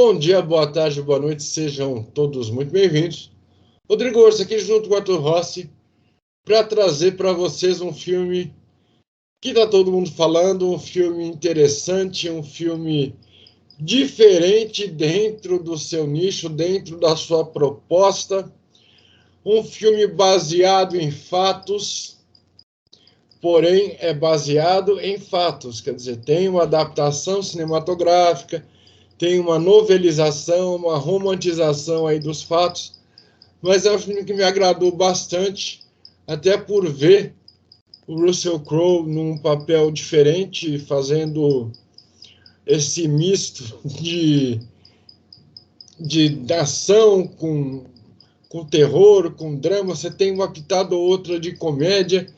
Bom dia, boa tarde, boa noite, sejam todos muito bem-vindos. Rodrigo Orso aqui junto com o Arthur Rossi para trazer para vocês um filme que está todo mundo falando, um filme interessante, um filme diferente dentro do seu nicho, dentro da sua proposta, um filme baseado em fatos, porém é baseado em fatos, quer dizer, tem uma adaptação cinematográfica, tem uma novelização, uma romantização aí dos fatos, mas é um filme que me agradou bastante, até por ver o Russell Crowe num papel diferente, fazendo esse misto de ação com terror, com drama, você tem uma pitada ou outra de comédia.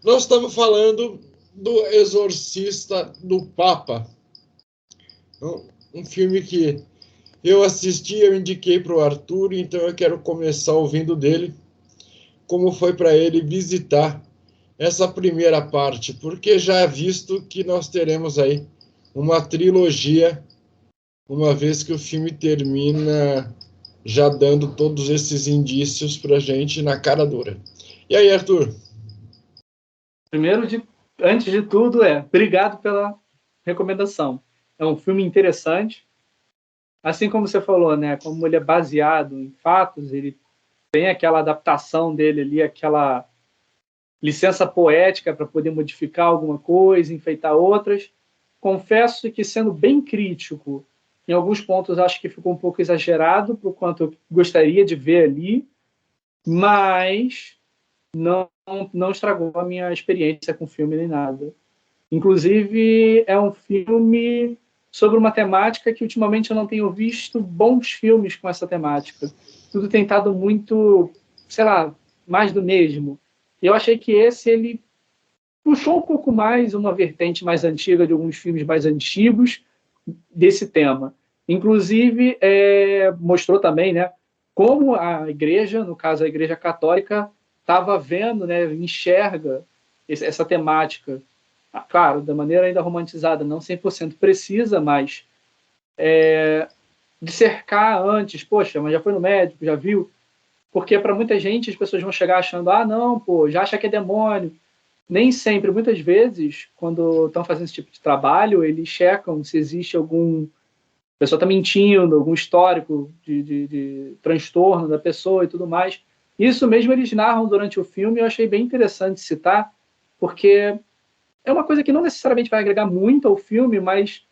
Nós estamos falando do Exorcista do Papa, um filme que eu assisti, eu indiquei para o Arthur, então eu quero começar ouvindo dele como foi para ele visitar essa primeira parte, porque já é visto que nós teremos aí uma trilogia, uma vez que o filme termina já dando todos esses indícios para a gente na cara dura. E aí, Arthur? Antes de tudo, obrigado pela recomendação. É um filme interessante. Assim como você falou, né? Como ele é baseado em fatos, ele tem aquela adaptação dele ali, aquela licença poética para poder modificar alguma coisa, enfeitar outras. Confesso que, sendo bem crítico, em alguns pontos acho que ficou um pouco exagerado para o quanto eu gostaria de ver ali, mas não estragou a minha experiência com o filme nem nada. Inclusive, é um filme sobre uma temática que ultimamente eu não tenho visto bons filmes com essa temática. Tudo tem estado muito, sei lá, mais do mesmo. Eu achei que ele puxou um pouco mais uma vertente mais antiga de alguns filmes mais antigos desse tema. Inclusive, mostrou também, né, como a igreja, no caso a Igreja Católica, estava vendo, né, enxerga essa temática. Claro, da maneira ainda romantizada, não 100% precisa, mas de cercar antes, poxa, mas já foi no médico, já viu? Porque para muita gente as pessoas vão chegar achando, não, pô, já acha que é demônio. Nem sempre, muitas vezes, quando estão fazendo esse tipo de trabalho, eles checam se existe algum... A pessoa está mentindo, algum histórico de transtorno da pessoa e tudo mais. Isso mesmo eles narram durante o filme, eu achei bem interessante citar, porque é uma coisa que não necessariamente vai agregar muito ao filme, mas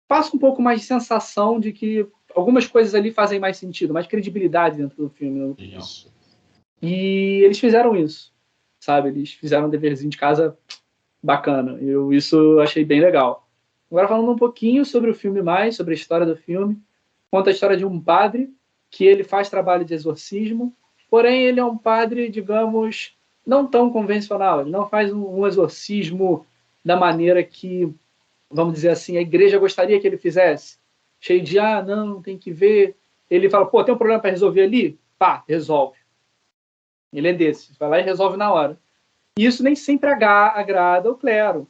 passa um pouco mais de sensação de que algumas coisas ali fazem mais sentido, mais credibilidade dentro do filme. Isso. E eles fizeram isso, sabe? Eles fizeram um deverzinho de casa bacana. Isso eu achei bem legal. Agora falando um pouquinho sobre o filme mais, sobre a história do filme, conta a história de um padre que ele faz trabalho de exorcismo, porém ele é um padre, digamos, não tão convencional. Ele não faz um exorcismo da maneira que, vamos dizer assim, a igreja gostaria que ele fizesse. Cheio de, não, tem que ver. Ele fala, pô, tem um problema para resolver ali? Pá, resolve. Ele é desse, vai lá e resolve na hora. E isso nem sempre agrada o clero.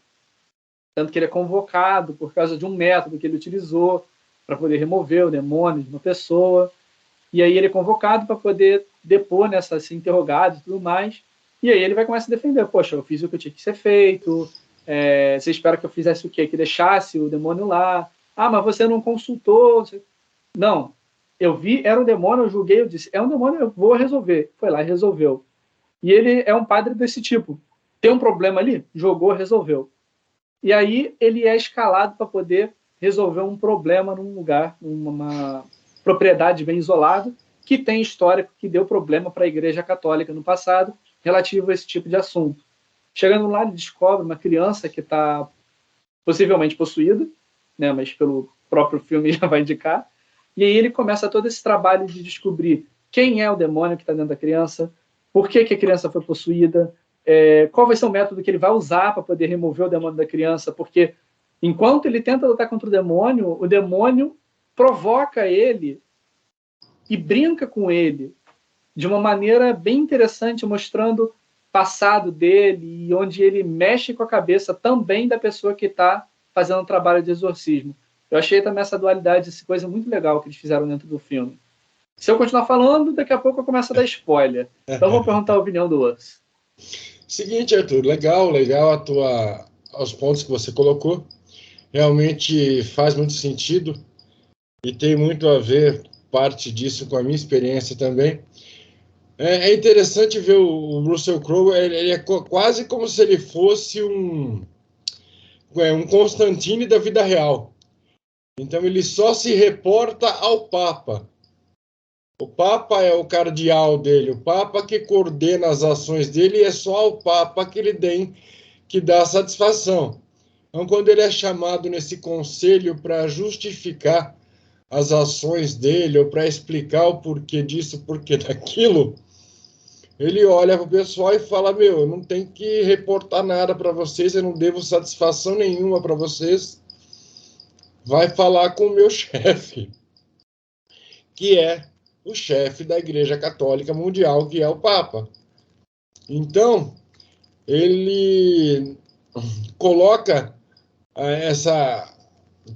Tanto que ele é convocado por causa de um método que ele utilizou para poder remover o demônio de uma pessoa. E aí ele é convocado para poder depor, ser interrogado e tudo mais. E aí ele vai começar a defender. Poxa, eu fiz o que eu tinha que ser feito. Você espera que eu fizesse o quê? Que deixasse o demônio lá. Mas você não consultou. Não. Eu vi, era um demônio, eu julguei, eu disse, é um demônio, eu vou resolver. Foi lá e resolveu. E ele é um padre desse tipo. Tem um problema ali? Jogou, resolveu. E aí ele é escalado para poder resolver um problema num lugar, numa propriedade bem isolada, que tem histórico que deu problema para a Igreja Católica no passado, relativo a esse tipo de assunto. Chegando lá, ele descobre uma criança que está possivelmente possuída, né, mas pelo próprio filme já vai indicar, e aí ele começa todo esse trabalho de descobrir quem é o demônio que está dentro da criança, por que a criança foi possuída, qual vai ser o método que ele vai usar para poder remover o demônio da criança, porque enquanto ele tenta lutar contra o demônio provoca ele e brinca com ele de uma maneira bem interessante, mostrando o passado dele e onde ele mexe com a cabeça também da pessoa que está fazendo o trabalho de exorcismo. Eu achei também essa dualidade, essa coisa muito legal que eles fizeram dentro do filme. Se eu continuar falando, daqui a pouco eu começo a dar spoiler. Então vou perguntar a opinião do Urso. Seguinte, Arthur, legal os pontos que você colocou. Realmente faz muito sentido e tem muito a ver, parte disso, com a minha experiência também. É interessante ver o Russell Crowe, ele é quase como se ele fosse um Constantine da vida real. Então ele só se reporta ao Papa. O Papa é o cardeal dele, o Papa que coordena as ações dele, e é só ao Papa que ele tem que dá satisfação. Então, quando ele é chamado nesse conselho para justificar as ações dele, ou para explicar o porquê disso, o porquê daquilo, ele olha para o pessoal e fala: meu, eu não tenho que reportar nada para vocês, eu não devo satisfação nenhuma para vocês. Vai falar com o meu chefe, que é o chefe da Igreja Católica Mundial, que é o Papa. Então, ele coloca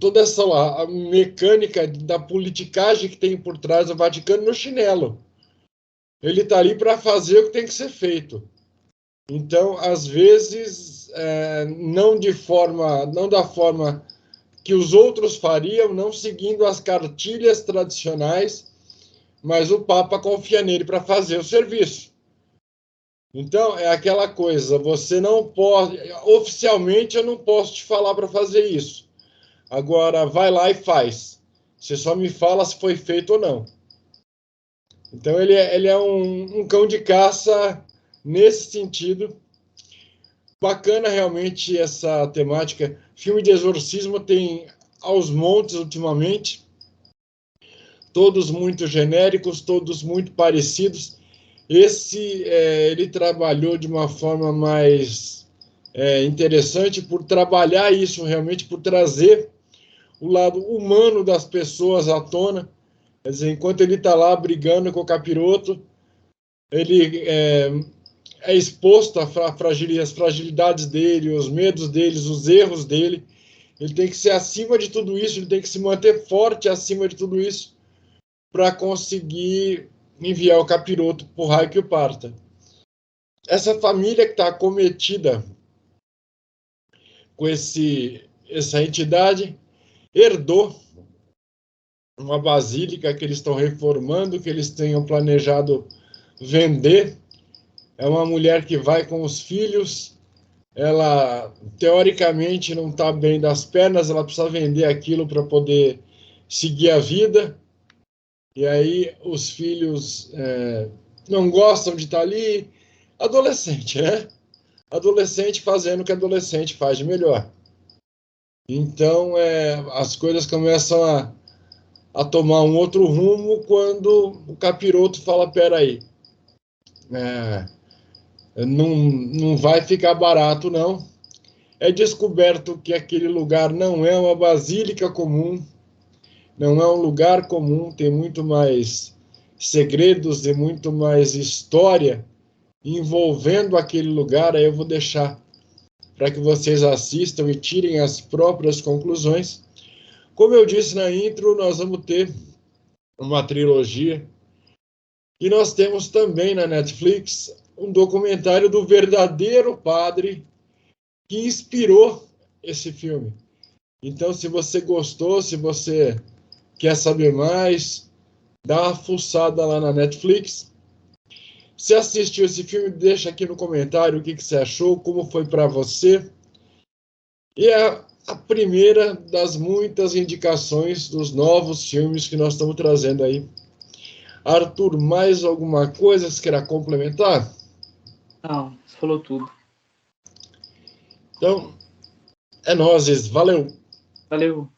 toda essa a mecânica da politicagem que tem por trás do Vaticano no chinelo. Ele está ali para fazer o que tem que ser feito. Então, às vezes, não da forma que os outros fariam, não seguindo as cartilhas tradicionais, mas o Papa confia nele para fazer o serviço. Então, é aquela coisa, você não pode, oficialmente eu não posso te falar para fazer isso. Agora, vai lá e faz. Você só me fala se foi feito ou não. Então, ele é um cão de caça nesse sentido. Bacana realmente essa temática. Filme de exorcismo tem aos montes ultimamente. Todos muito genéricos, todos muito parecidos. Ele trabalhou de uma forma mais interessante por trabalhar isso realmente, por trazer o lado humano das pessoas à tona. Quer dizer, enquanto ele está lá brigando com o capiroto, ele é exposto às fragilidades dele, os medos deles, os erros dele. Ele tem que ser acima de tudo isso, ele tem que se manter forte acima de tudo isso para conseguir enviar o capiroto para o raio que o parta. Essa família que está acometida com essa entidade herdou uma basílica que eles estão reformando, que eles tenham planejado vender. É uma mulher que vai com os filhos, ela teoricamente não está bem das pernas, ela precisa vender aquilo para poder seguir a vida. E aí os filhos não gostam de estar ali. Adolescente, né? Adolescente fazendo o que adolescente faz de melhor. Então, as coisas começam a tomar um outro rumo quando o capiroto fala: peraí, não vai ficar barato, não. É descoberto que aquele lugar não é uma basílica comum, não é um lugar comum, tem muito mais segredos e muito mais história envolvendo aquele lugar. Aí eu vou deixar para que vocês assistam e tirem as próprias conclusões. Como eu disse na intro, nós vamos ter uma trilogia e nós temos também na Netflix um documentário do verdadeiro padre que inspirou esse filme. Então, se você gostou, se você quer saber mais, dá uma fuçada lá na Netflix. Se assistiu esse filme, deixa aqui no comentário o que você achou, como foi para você. E é a primeira das muitas indicações dos novos filmes que nós estamos trazendo aí. Arthur, mais alguma coisa que você queira complementar? Não, você falou tudo. Então, é nóis, valeu! Valeu!